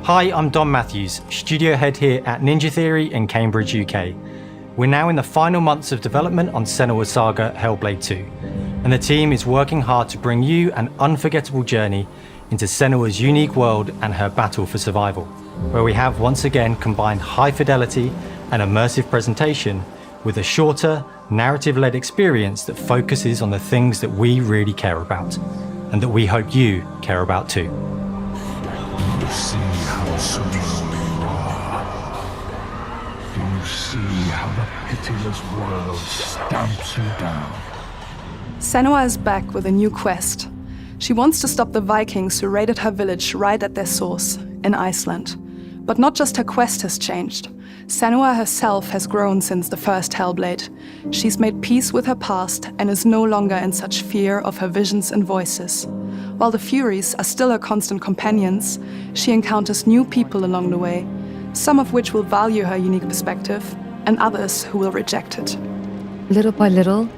Hi, I'm Dom Matthews, studio head here at Ninja Theory in Cambridge, UK. We're now in the final months of development on Senua's Saga Hellblade II, and the team is working hard to bring you an unforgettable journey into Senua's unique world and her battle for survival, where we have once again combined high fidelity and immersive presentation with a shorter, narrative-led experience that focuses on the things that we really care about, and that we hope you care about too. You see how sublime you are. Do you see how the pitiless world stamps you down? Senua is back with a new quest. She wants to stop the Vikings who raided her village right at their source, in Iceland. But not just her quest has changed. Senua herself has grown since the first Hellblade. She's made peace with her past and is no longer in such fear of her visions and voices. While the Furies are still her constant companions, she encounters new people along the way, some of which will value her unique perspective, and others who will reject it. Little by little,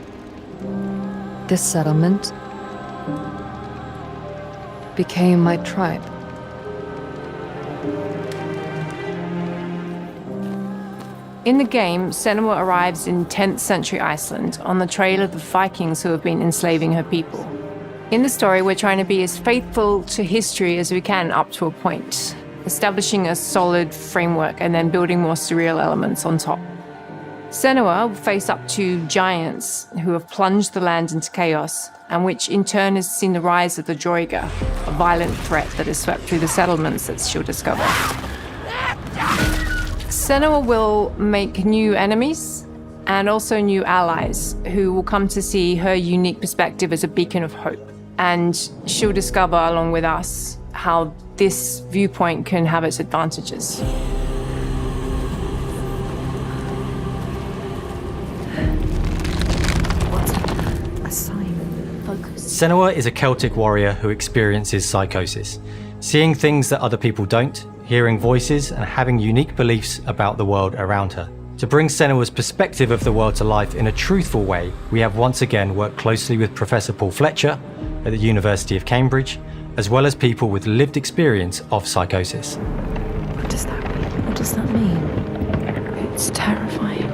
this settlement became my tribe. In the game, Senua arrives in 10th century Iceland on the trail of the Vikings who have been enslaving her people. In the story, we're trying to be as faithful to history as we can up to a point, establishing a solid framework and then building more surreal elements on top. Senua will face up to giants who have plunged the land into chaos, and which in turn has seen the rise of the Droiga, a violent threat that has swept through the settlements that she'll discover. Senua will make new enemies and also new allies who will come to see her unique perspective as a beacon of hope. And she'll discover, along with us, how this viewpoint can have its advantages. A sign. Focus. Senua is a Celtic warrior who experiences psychosis, seeing things that other people don't, hearing voices and having unique beliefs about the world around her. To bring Senua's perspective of the world to life in a truthful way, we have once again worked closely with Professor Paul Fletcher at the University of Cambridge, as well as people with lived experience of psychosis. What does that mean? What does that mean? It's terrifying.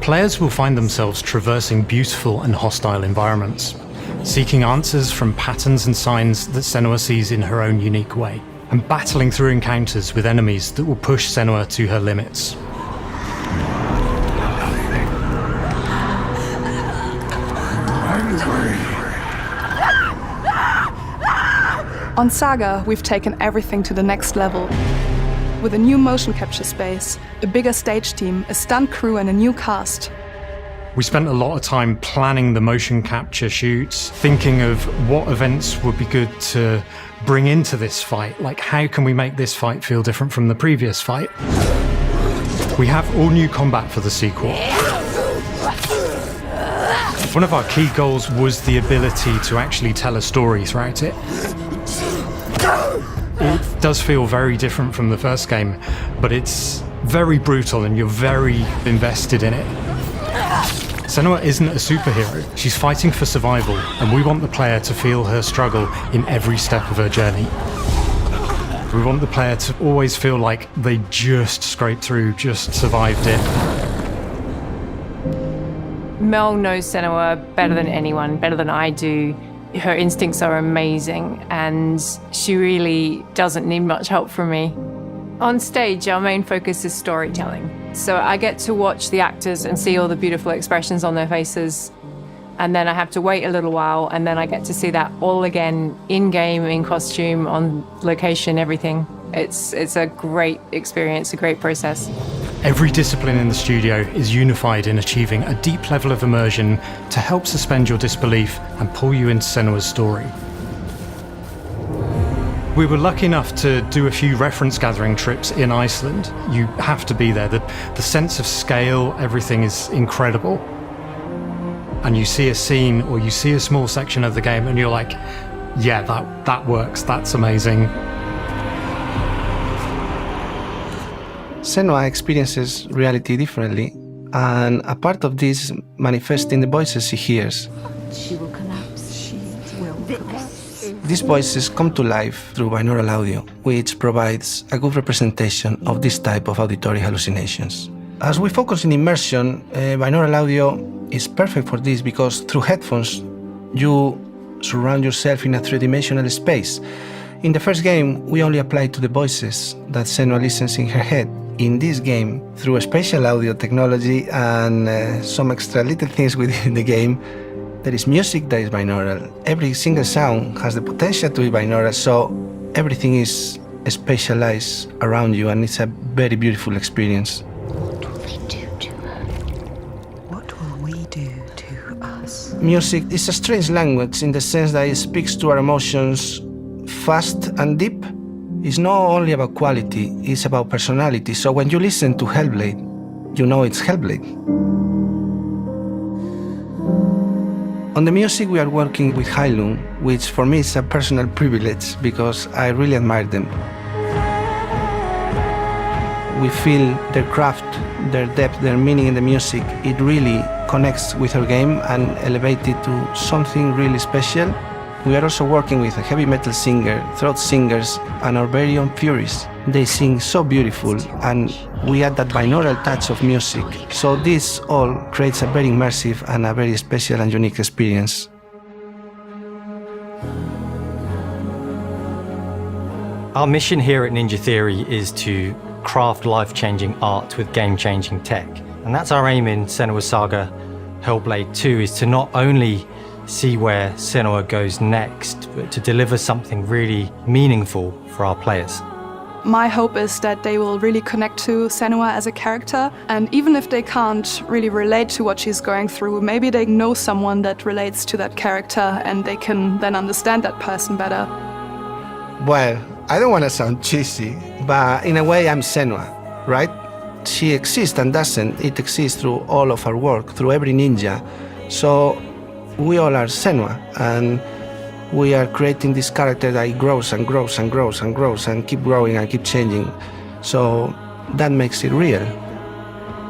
Players will find themselves traversing beautiful and hostile environments, seeking answers from patterns and signs that Senua sees in her own unique way, and battling through encounters with enemies that will push Senua to her limits. On Saga, we've taken everything to the next level. With a new motion capture space, a bigger stage team, a stunt crew and a new cast. We spent a lot of time planning the motion capture shoots, thinking of what events would be good to bring into this fight. Like, how can we make this fight feel different from the previous fight? We have all new combat for the sequel. One of our key goals was the ability to actually tell a story throughout it. It does feel very different from the first game, but it's very brutal and you're very invested in it. Senua isn't a superhero. She's fighting for survival, and we want the player to feel her struggle in every step of her journey. We want the player to always feel like they just scraped through, just survived it. Mel knows Senua better than anyone, better than I do. Her instincts are amazing, and she really doesn't need much help from me. On stage, our main focus is storytelling. So I get to watch the actors and see all the beautiful expressions on their faces. And then I have to wait a little while, and then I get to see that all again, in-game, in costume, on location, everything. It's a great experience, a great process. Every discipline in the studio is unified in achieving a deep level of immersion to help suspend your disbelief and pull you into Senua's story. We were lucky enough to do a few reference gathering trips in Iceland. You have to be there. The sense of scale, everything is incredible. And you see a scene or you see a small section of the game and you're like, yeah, that works, that's amazing. Senua experiences reality differently, and a part of this manifests in the voices she hears. She will collapse. She will collapse. These voices come to life through binaural audio, which provides a good representation of this type of auditory hallucinations. As we focus in immersion, binaural audio is perfect for this because through headphones, you surround yourself in a three-dimensional space. In the first game, we only applied to the voices that Senua listens in her head. In this game, through spatial audio technology and some extra little things within the game, there is music that is binaural. Every single sound has the potential to be binaural, so everything is spatialized around you, and it's a very beautiful experience. What will they do to her? What will we do to us? Music is a strange language in the sense that it speaks to our emotions fast and deep. It's not only about quality, it's about personality. So when you listen to Hellblade, you know it's Hellblade. On the music, we are working with Heilung, which for me is a personal privilege because I really admire them. We feel their craft, their depth, their meaning in the music. It really connects with our game and elevates it to something really special. We are also working with a heavy metal singer, throat singers, and our very own Furies. They sing so beautiful, and we add that binaural touch of music. So this all creates a very immersive and a very special and unique experience. Our mission here at Ninja Theory is to craft life-changing art with game-changing tech. And that's our aim in Senua Saga Hellblade II, is to not only see where Senua goes next, but to deliver something really meaningful for our players. My hope is that they will really connect to Senua as a character, and even if they can't really relate to what she's going through, maybe they know someone that relates to that character and they can then understand that person better. Well, I don't want to sound cheesy, but in a way I'm Senua, right? She exists and doesn't. It exists through all of our work, through every ninja. So we all are Senua, and we are creating this character that grows and grows and grows and grows and keep growing and keep changing. So that makes it real.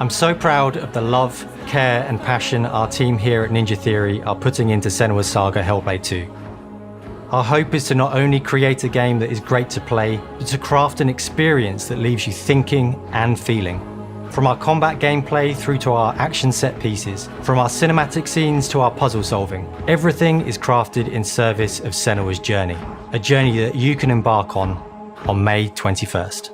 I'm so proud of the love, care and passion our team here at Ninja Theory are putting into Senua Saga Hellblade 2. Our hope is to not only create a game that is great to play, but to craft an experience that leaves you thinking and feeling. From our combat gameplay through to our action set pieces, from our cinematic scenes to our puzzle solving, everything is crafted in service of Senua's journey, a journey that you can embark on May 21st.